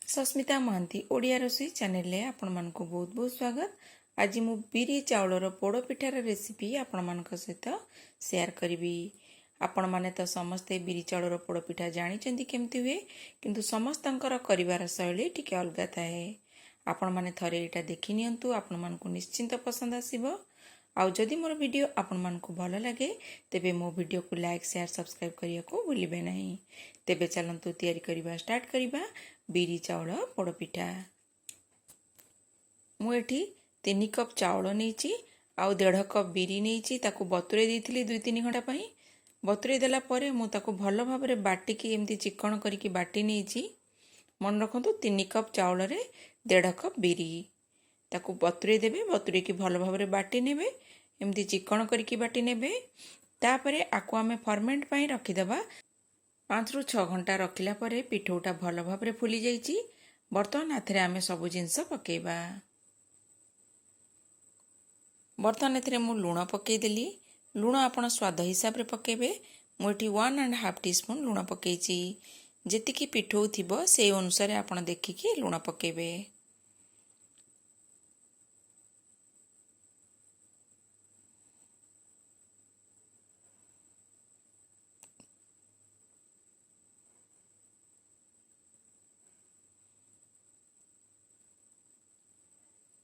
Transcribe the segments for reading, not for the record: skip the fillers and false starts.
Sasmita Mohanty Odia रोसई channel में आपण मानक बहुत बहुत स्वागत। आज मु बिरी चाउलर पोड़ पिठार रेसिपी आपण मानक सहित शेयर करी। आपण माने तो समस्ते बिरी चाउलर पोड़ पिठा जानी केमती हुए, किंतु समस्तंकर करिवार शैली टिके अलगा थाए। आपण माने थरे एटा देखि नियंतु, आपण मानकु निश्चिंत पसंद आसीबो। आउ जदि मोर वीडियो आपण मानकु भल लगे तेबे मो वीडियो को लाइक शेयर सब्सक्राइब करिया को भूलिबे नहीं। तेबे चलंतु तैयारी करिबा स्टार्ट करिबा बिरी चाउल पोड़ पिठा। मु एठी 3 कप चाउल नेइची आउ 1.5 कप बिरी नेइची, ताकू बतुरे देइथिली 2-3 घंटा पई। बतुरे देला परे मु ताकू भल भाबरे बाटिकी एमती चिकन करिकी बाटी नेइची। मन रखंतु 3 कप चाउल रे 1.5 कप बिरी, ताकू बतुरे देबे। बतुरे की भल भाबरे बाटी नेबे, एमती चिकन करिकी बाटी नेबे। तापरे आकू आमे फर्मेंट पई रखि देबा। 5 ରୁ 6 घंटा रखिला परे पिठौटा भल भाबरे फुली जाइची। बर्तन हाथरे आमे सब जिंस पकेइबा। बर्तन एथरे मु लूण पकेइ देली। लूण आपण स्वाद हिसाब रे पकेबे। मु एठी 1.5 टीस्पून लूण पकेइची। जेतिकी पिठौ थिबो से अनुसार आपण देखिकी लूण पकेबे।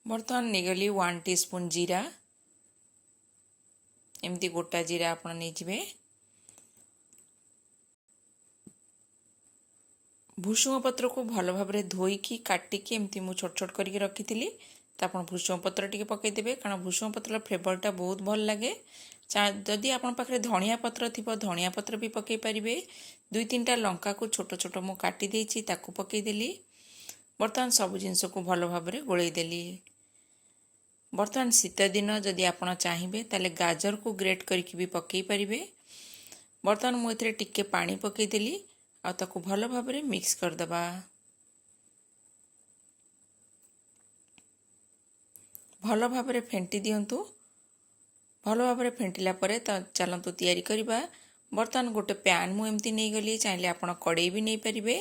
बर्तन नेगली 1 टीस्पून जीरा, एमती गोटा जीरा आपण नहीं जिबे। भूसुंग पत्र को भल भाबरे धोईकी काटिकी एमती मु छोट छोट करके रखिथिली। त आपण भूसुंग पत्र टिके पकेइ देबे, कारण भूसुंग पत्र फ्लेवरटा बहुत भल लागे। जदि आपण पाखरे धनिया पत्र थिबो धनिया पत्र भी पकेइ परिबे। 2-3टा लंका को छोट छोट मु काटी देइची, ताकू पकेइ देली। बर्तन सब जिंस को भल भाबरे गोळेइ देली। बर्तमान शीत दिन जदि आपण चाहिए ताले गाजर को ग्रेट करके भी पकई पारिबे। बर्तमान मु एथरे टिके पानी पकई देली आ ताकू भल भाबरे मिक्स कर दबा। भल भाबरे फेंटी दियंतु। भल भाबरे फेंटिला परे त चलंतु तैयारी करिबा। बर्तमान गोटे पैन मु एमती नहीं गली, चाहिले आपण कड़ाई भी नहीं पारिबे।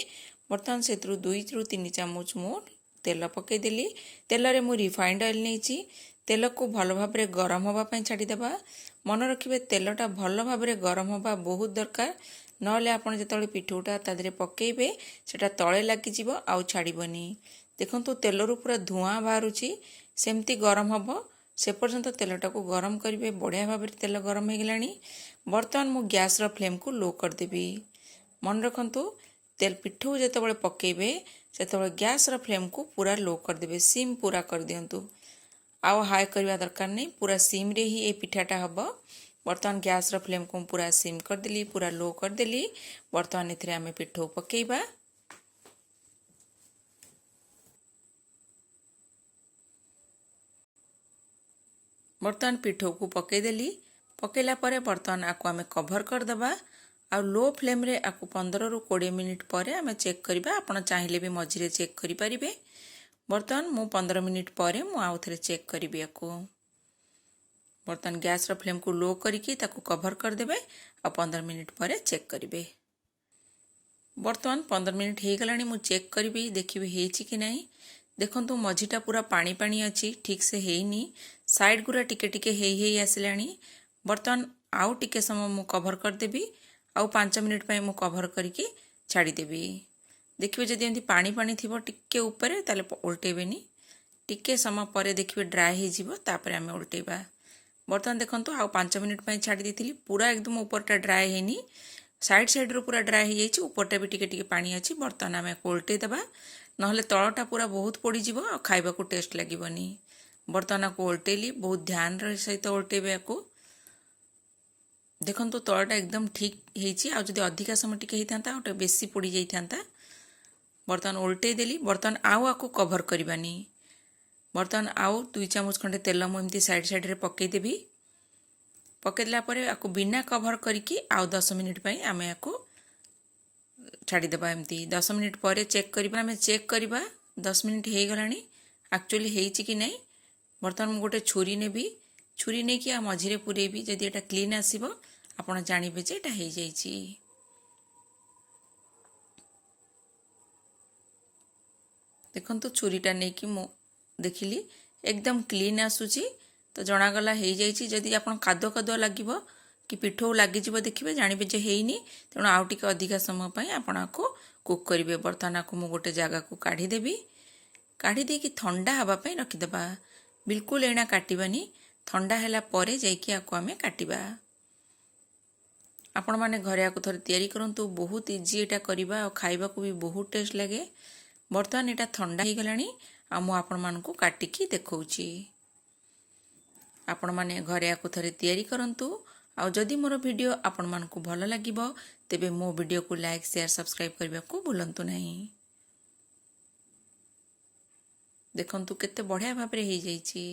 बर्तमान सेत्रु 2 ରୁ 3 चामच मु तेल पकई देली। तेल रे मु रिफाइंड ऑयल नेइची। तेल को भल भाबरे गरम होबा पई छाडी देबा। मन रखिबे तेलटा भल भाबरे गरम होबा बहुत दरकार, नले आपण जेतळे पिठौटा तादरे पकेइबे सेटा तळे लागि जिवो आउ छाडीबनी। देखंतु तेलरु पूरा धुआं बाहरुची, सेमती गरम होबो। से पर्यंत तेलटा को गरम करिवे। बढ़िया भाबरे तेल गरम हे गेलानी। बर्तमान मु गैस रो फ्लेम को लो कर देबी। मन रखंतु तेल पिठौ जेतबळे पकेइबे सेतबळे गैस रो फ्लेम को पूरा लो कर देबे। सिम पूरा कर दियंतु, आउ हाई करवा दरकार नहीं। पूरा सिम रे ही ए पिठाटा हबो। बर्तमान गैस रो फ्लेम को पूरा सिम कर देली, पूरा लो कर देली। बर्तमान एथरे आमे पिठौ पकेइबा। बर्तमान पिठौ को पकई देली। पकेला परे बर्तमान आकु आमे कवर कर दबा। आ लो फ्लेम रे आकु 15 ରୁ 20 मिनिट परे आमे चेक करिबा। आपण चाहिले भी मझिरे चेक करि परिबे। बर्तमान मु 15 मिनिट परे मु आउ थरे चेक करिबी आकु। बर्तमान गैस रो फ्लेम को लो करिकी ताकू कवर कर देबे आ 15 मिनिट परे चेक करिबे। बर्तमान 15 मिनिट हे गलानी। मु चेक करिबी, देखिबी हेची कि नाही। देखंतु मझिटा पूरा पानी पानी अछि, ठीक से हेइनी। साइड गुरा टिके टिके हेई आसिलानी। बर्तमान आउ टिके समय मु कवर कर देबी। आउ 5 मिनिट पई मु कवर करिकी छाडी देबी। देखिबे जदि एंती पानी पानी थिबो टिके ऊपर ताले उल्टेबेनी। टिके समय परे देखिबे ड्राई हे जिवो, तापरे आमे उल्टेबा। बर्तमान देखंतु आउ 5 मिनिट पई छाडी देथिली। पूरा एकदम ऊपरटा ड्राई हेनी, साइड साइड रो पूरा ड्राई हे जाइछि। ऊपरटा भी टिके टिके पानी अछि। बर्तमान आमे उल्टे देबा, नहले तळटा पूरा बहुत पोडी जिवो आ खाइबा को टेस्ट लागिबनी। बर्तमान को उल्टेली, बहुत ध्यान रे सहित उल्टेबे आकु। देखंतु तळटा एकदम ठीक हेछि। आ जदि अधिका समय टिके हेइथांता ओटे बेसी पोडी जाइथांता। बर्तमान उल्टे देली। बर्तमान आउ आकु कवर करिबानी। बर्तमान आउ 2 चामच खंडे तेल मु एमती साइड साइड रे पकेइ देबी। पकेइला परे आकु बिना कवर करिकी आउ 10 मिनिट पई आमे आकु छाडी देबा। एमती 10 मिनिट परे चेक करिबा। आमे चेक करिबा 10 मिनिट हे गलानी एक्चुअली हेइछि कि नाही। बर्तमान मु गोटे छुरी नेबी। छुरी नै कि आ मझिरे पुरेबी। जदि एटा क्लीन आसीबो आपण जानिबे जे एटा हे जाइछि। देखंतु छुरीटा नहीं कि मु देखिली एकदम क्लीन आसूची तो जनागला हो जाइए। जदि आप कादुआ कादुआ लगे कि पिठौ लगे देखिए जानवे जे हैनी तेणु आउ टिके अधिका समय आपण आपको कुक करेंगे। बर्तमान आपको मुझे गोटे जगह को काढ़ीदेवी काढ़ी देकी ठंडा हाँवाई रखिदेबा। बिल्कुल एना काटबानी ठंडा है आपको आम काटा। आपण मैंने घरे आपको थोड़े तैयारी करूँ बहुत इजी एटा करवा और खाइबा को भी बहुत टेस्ट लगे। बर्तमान एटा ठंडा हो गलानी आ मु आपण मानकु काटिकी देखौची। आपण माने घरे आपको थोड़े तैयारी करंतु आ जदि मोर वीडियो आपण मानकु भल लागिबो तेबे मो वीडियो को लाइक शेयर सब्सक्राइब करबा को भूलंतु नहीं। देखंतु केते बढ़िया भाबरे हो जाइछि।